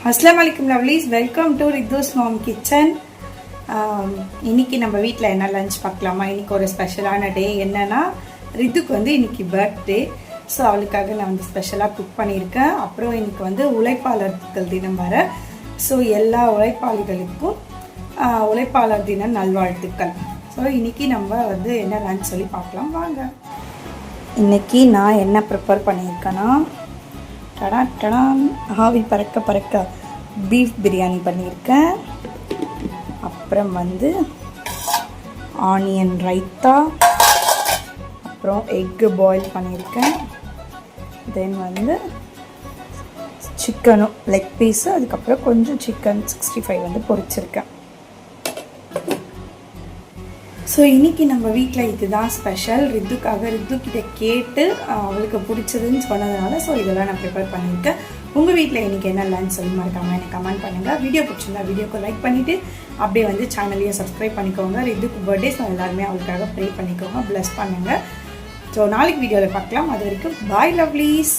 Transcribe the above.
அஸ்ஸலாமு அலைக்கும் lovelies, welcome to Rithu's mom kitchen. இன்னைக்கு நம்ம வீட்டில் என்ன லஞ்ச் பார்க்கலாமா? இன்னைக்கு ஒரு ஸ்பெஷலான டே. என்னன்னா ரித்துக்கு வந்து இன்னைக்கு பர்த்டே. ஸோ அவளுக்காக நான் வந்து ஸ்பெஷலாக குக் பண்ணியிருக்கேன். அப்புறம் இன்னைக்கு வந்து உழைப்பாளர்கள் தினம் வர. ஸோ எல்லா உழைப்பாளிகளுக்கும் உழைப்பாளர் தின நல்வாழ்த்துக்கள். ஸோ இன்னைக்கு நம்ம வந்து என்ன லஞ்ச் சொல்லி பார்க்கலாம் வாங்க. இன்னைக்கு நான் என்ன ப்ரிப்பேர் பண்ணியிருக்கேன்னா ஆவி பறக்க பறக்க பீஃப் பிரியாணி பண்ணியிருக்கேன். அப்புறம் வந்து ஆனியன் ரைத்தா, அப்புறம் எக்கு பாயில் பண்ணியிருக்கேன். தென் வந்து சிக்கனும் லெக் பீஸு, அதுக்கப்புறம் கொஞ்சம் சிக்கன் 65 வந்து பொரிச்சிருக்கேன். ஸோ இன்றைக்கி நம்ம வீட்டில் இதுதான் ஸ்பெஷல். ரித்துக்கிட்ட கேட்டு அவளுக்கு பிடிச்சதுன்னு சொன்னதுனால ஸோ இதெல்லாம் நான் ப்ரிப்பேர் பண்ணியிருக்கேன். உங்கள் வீட்டில் இன்றைக்கி என்ன லஞ்ச் சொல்லி மறக்காமல் எனக்கு கமெண்ட் பண்ணுங்கள். வீடியோ பிடிச்சிருந்தா வீடியோக்கு லைக் பண்ணிவிட்டு அப்படியே வந்து சேனலையும் சப்ஸ்கிரைப் பண்ணிக்கோங்க. ரித்துக்கு பர்த்டே, ஸோ எல்லாருமே அவளுக்காக ப்ரே பண்ணிக்கோங்க, ப்ளஸ் பண்ணுங்கள். ஸோ நாளைக்கு வீடியோவில் பார்க்கலாம். அது வரைக்கும் பாய் லவ்லீஸ்.